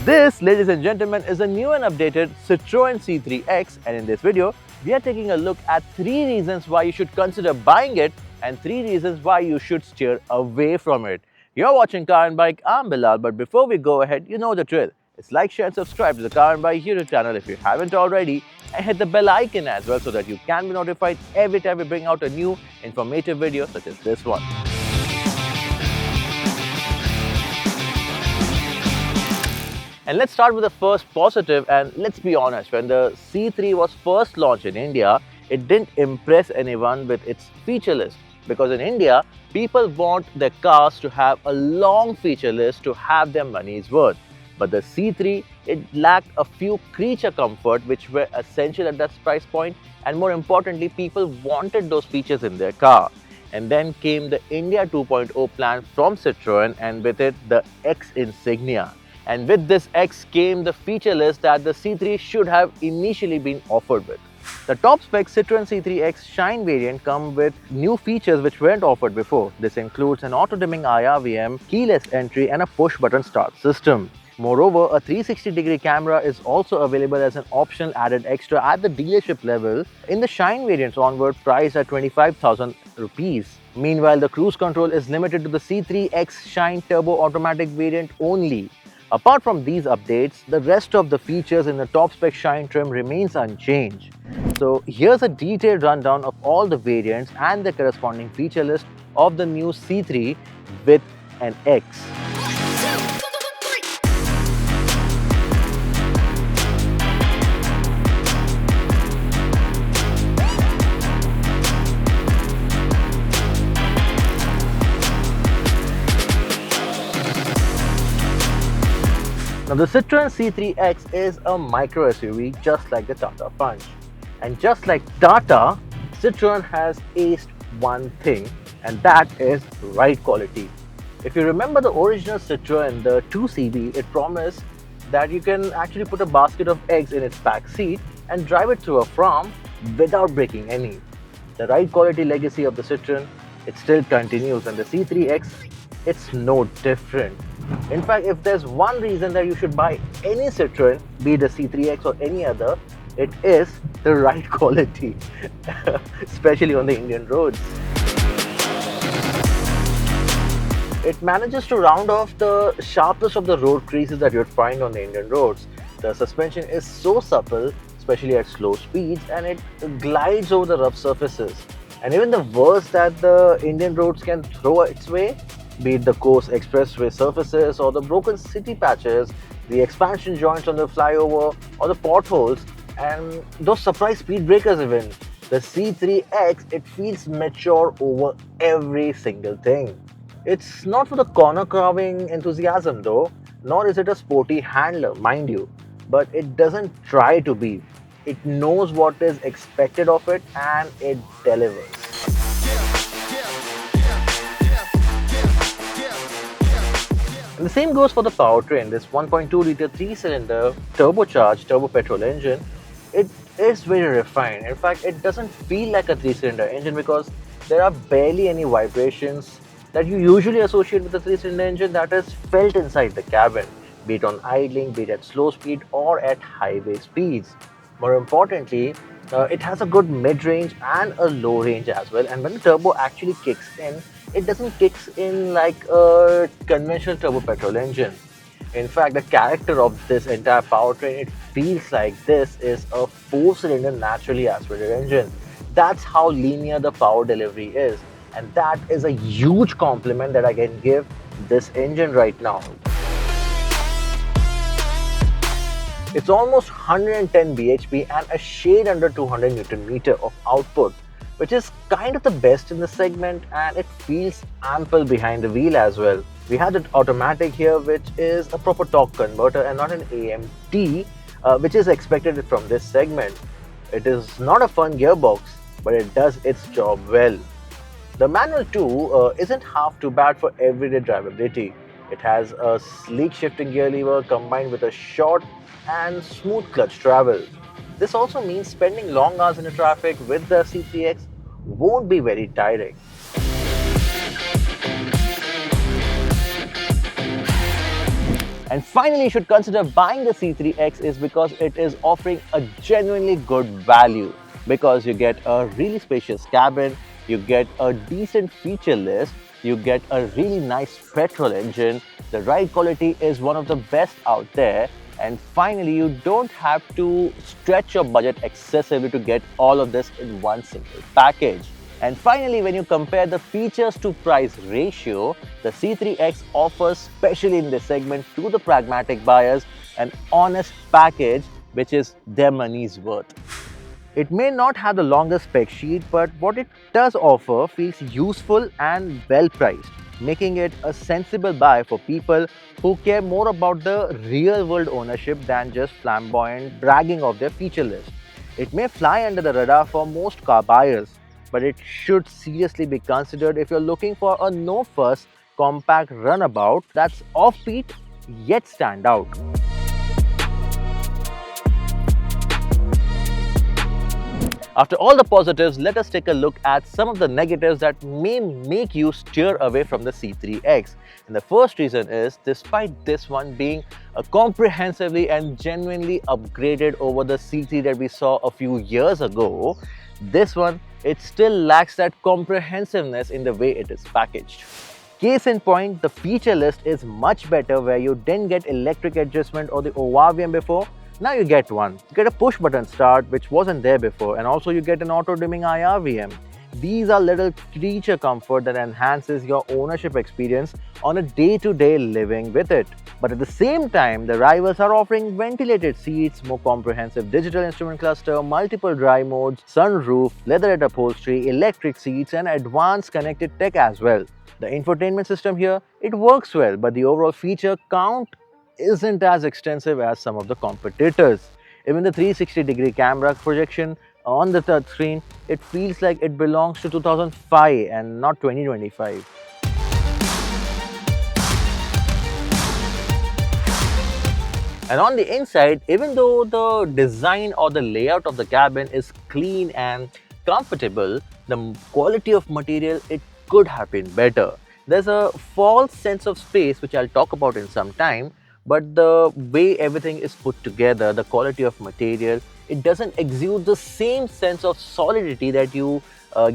This, ladies and gentlemen, is a new and updated Citroen C3X, and in this video, we are taking a look at 3 reasons why you should consider buying it and 3 reasons why you should steer away from it. You're watching Car and Bike, I'm Bilal, but before we go ahead, you know the drill. It's like, share and subscribe to the Car and Bike YouTube channel if you haven't already, and hit the bell icon as well so that you can be notified every time we bring out a new informative video such as this one. And let's start with the first positive, and let's be honest, when the C3 was first launched in India, it didn't impress anyone with its feature list. Because in India, people want their cars to have a long feature list to have their money's worth. But the C3, it lacked a few creature comfort which were essential at that price point, and more importantly, people wanted those features in their car. And then came the India 2.0 plan from Citroen, and with it, the X Insignia. And with this X came the feature list that the C3 should have initially been offered with. The top spec Citroen C3X Shine variant come with new features which weren't offered before. This includes an auto-dimming IRVM, keyless entry and a push-button start system. Moreover, a 360-degree camera is also available as an optional added extra at the dealership level in the Shine variants onward, priced at 25,000 rupees. Meanwhile, the cruise control is limited to the C3X Shine Turbo automatic variant only. Apart from these updates, the rest of the features in the top spec Shine trim remains unchanged. So here's a detailed rundown of all the variants and the corresponding feature list of the new C3 with an X. Now the Citroen C3X is a micro SUV just like the Tata Punch. And just like Tata, Citroen has aced one thing, and that is ride quality. If you remember the original Citroen, the 2CV, it promised that you can actually put a basket of eggs in its back seat and drive it through a farm without breaking any. The ride quality legacy of the Citroen, it still continues, and the C3X, it's no different. In fact, if there's one reason that you should buy any Citroen, be it the C3X or any other, it is the ride quality, especially on the Indian roads. It manages to round off the sharpest of the road creases that you'd find on the Indian roads. The suspension is so supple, especially at slow speeds, and it glides over the rough surfaces. And even the worst that the Indian roads can throw its way, be it the coarse expressway surfaces or the broken city patches, the expansion joints on the flyover or the potholes, and those surprise speed breakers even, the C3X, it feels mature over every single thing. It's not for the corner carving enthusiasm though, nor is it a sporty handler, mind you, but it doesn't try to be. It knows what is expected of it and it delivers. And the same goes for the powertrain. This 1.2-litre 3-cylinder turbocharged turbo petrol engine, it is very refined. In fact, it doesn't feel like a 3-cylinder engine because there are barely any vibrations that you usually associate with a 3-cylinder engine that is felt inside the cabin, be it on idling, be it at slow speed or at highway speeds. More importantly, it has a good mid-range and a low range as well, and when the turbo actually kicks in, it doesn't kick in like a conventional turbo petrol engine. In fact, the character of this entire powertrain, it feels like this is a 4-cylinder naturally aspirated engine. That's how linear the power delivery is, and that is a huge compliment that I can give this engine right now. It's almost 110 bhp and a shade under 200 Nm of output, which is kind of the best in the segment, and it feels ample behind the wheel as well. We have the automatic here, which is a proper torque converter and not an AMT, which is expected from this segment. It is not a fun gearbox, but it does its job well. The manual too isn't half too bad for everyday drivability. It has a sleek shifting gear lever combined with a short and smooth clutch travel. This also means spending long hours in the traffic with the C3X won't be very tiring. And finally, you should consider buying the C3X is because it is offering a genuinely good value, because you get a really spacious cabin, you get a decent feature list, you get a really nice petrol engine, the ride quality is one of the best out there, and finally you don't have to stretch your budget excessively to get all of this in one single package. And finally, when you compare the features to price ratio, the C3X offers, especially in this segment, to the pragmatic buyers, an honest package which is their money's worth. It may not have the longest spec sheet, but what it does offer feels useful and well priced, making it a sensible buy for people who care more about the real world ownership than just flamboyant bragging of their feature list. It may fly under the radar for most car buyers, but it should seriously be considered if you're looking for a no-fuss, compact runabout that's offbeat yet stand out. After all the positives, let us take a look at some of the negatives that may make you steer away from the C3X. And the first reason is, despite this one being a comprehensively and genuinely upgraded over the C3 that we saw a few years ago, this one, it still lacks that comprehensiveness in the way it is packaged. Case in point, the feature list is much better where you didn't get electric adjustment or the ORVM before. Now you get one. You get a push button start which wasn't there before, and also you get an auto dimming IRVM. These are little creature comfort that enhances your ownership experience on a day-to-day living with it. But at the same time, the rivals are offering ventilated seats, more comprehensive digital instrument cluster, multiple drive modes, sunroof, leatherette upholstery, electric seats, and advanced connected tech as well. The infotainment system here, it works well, but the overall feature count isn't as extensive as some of the competitors. Even the 360-degree camera projection on the touch screen, it feels like it belongs to 2005 and not 2025. And on the inside, even though the design or the layout of the cabin is clean and comfortable, the quality of material, it could have been better. There's a false sense of space, which I'll talk about in some time, but the way everything is put together, the quality of material, it doesn't exude the same sense of solidity that you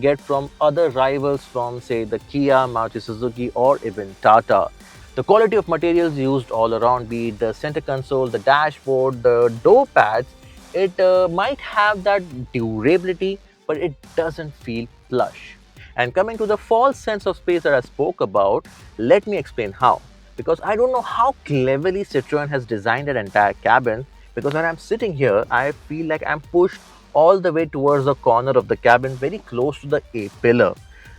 get from other rivals from, say, the Kia, Maruti Suzuki, or even Tata. The quality of materials used all around, be it the center console, the dashboard, the door pads, it might have that durability, but it doesn't feel plush. And coming to the false sense of space that I spoke about, let me explain how. Because I don't know how cleverly Citroen has designed that entire cabin, because when I'm sitting here, I feel like I'm pushed all the way towards the corner of the cabin, very close to the A-pillar.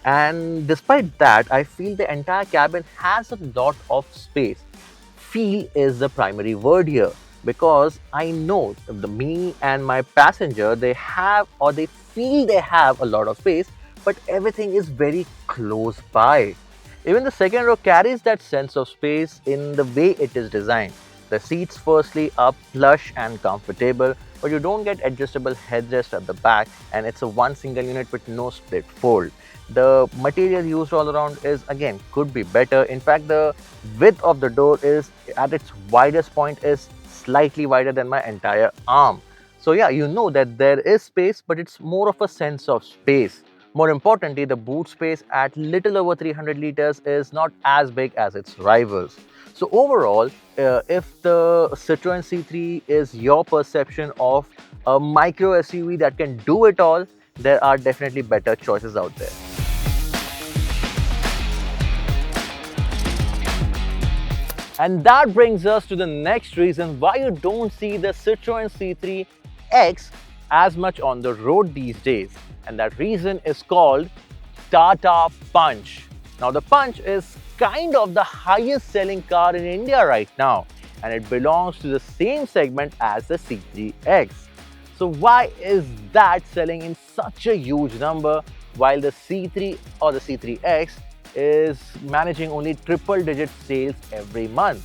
And despite that, I feel the entire cabin has a lot of space. Feel is the primary word here, because I know me and my passenger, they have, or they feel they have a lot of space, but everything is very close by. Even the second row carries that sense of space in the way it is designed. The seats firstly are plush and comfortable, but you don't get adjustable headrest at the back, and it's a one single unit with no split fold. The material used all around is, again, could be better. In fact, the width of the door is, at its widest point, is slightly wider than my entire arm. So yeah, you know that there is space, but it's more of a sense of space. More importantly, the boot space at little over 300 liters is not as big as its rivals. So overall, if the Citroen C3 is your perception of a micro SUV that can do it all, there are definitely better choices out there. And that brings us to the next reason why you don't see the Citroen C3X as much on the road these days. And that reason is called Tata Punch. Now, the Punch is kind of the highest selling car in India right now, and it belongs to the same segment as the C3X. So why is that selling in such a huge number while the C3 or the C3X is managing only triple-digit sales every month?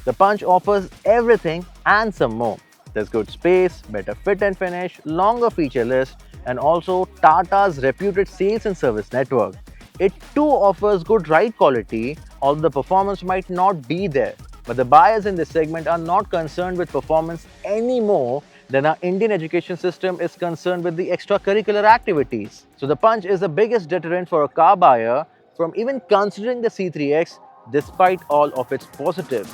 The Punch offers everything and some more. There's good space, better fit and finish, longer feature list, and also Tata's reputed sales and service network. It too offers good ride quality, although the performance might not be there. But the buyers in this segment are not concerned with performance any more than our Indian education system is concerned with the extracurricular activities. So the Punch is the biggest deterrent for a car buyer from even considering the C3X despite all of its positives.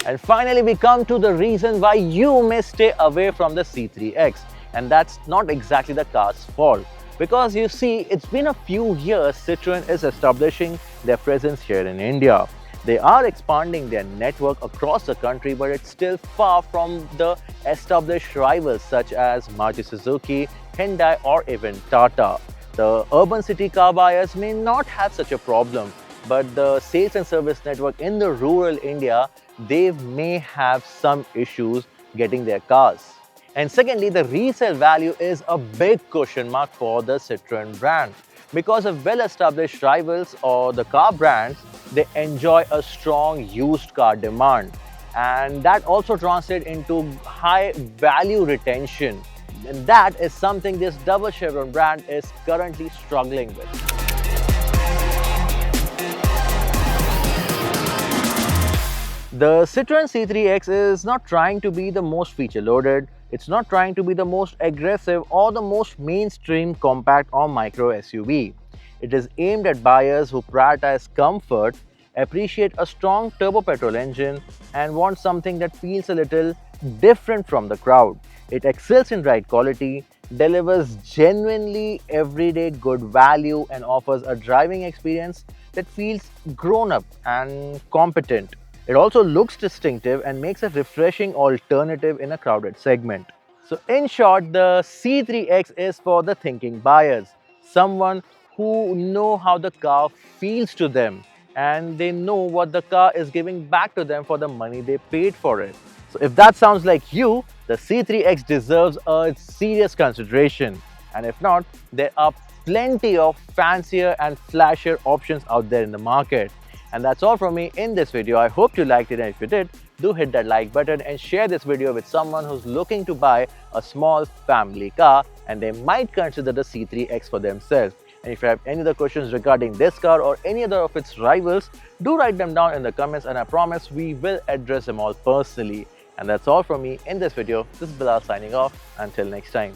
And finally, we come to the reason why you may stay away from the C3X. And that's not exactly the car's fault. Because you see, it's been a few years Citroen is establishing their presence here in India. They are expanding their network across the country, but it's still far from the established rivals such as Maruti Suzuki, Hyundai or even Tata. The urban city car buyers may not have such a problem, but the sales and service network in the rural India, they may have some issues getting their cars. And secondly, the resale value is a big question mark for the Citroen brand. Because of well-established rivals or the car brands, they enjoy a strong used car demand. And that also translates into high value retention. And that is something this double chevron brand is currently struggling with. The Citroen C3X is not trying to be the most feature-loaded, it's not trying to be the most aggressive or the most mainstream compact or micro SUV. It is aimed at buyers who prioritize comfort, appreciate a strong turbo petrol engine, and want something that feels a little different from the crowd. It excels in ride quality, delivers genuinely everyday good value, and offers a driving experience that feels grown-up and competent. It also looks distinctive and makes a refreshing alternative in a crowded segment. So in short, the C3X is for the thinking buyers, someone who know how the car feels to them and they know what the car is giving back to them for the money they paid for it. So if that sounds like you, the C3X deserves a serious consideration. And if not, there are plenty of fancier and flashier options out there in the market. And that's all from me in this video. I hope you liked it, and if you did, do hit that like button and share this video with someone who's looking to buy a small family car and they might consider the C3X for themselves. And if you have any other questions regarding this car or any other of its rivals, do write them down in the comments and I promise we will address them all personally. And that's all from me in this video. This is Bilal signing off. Until next time.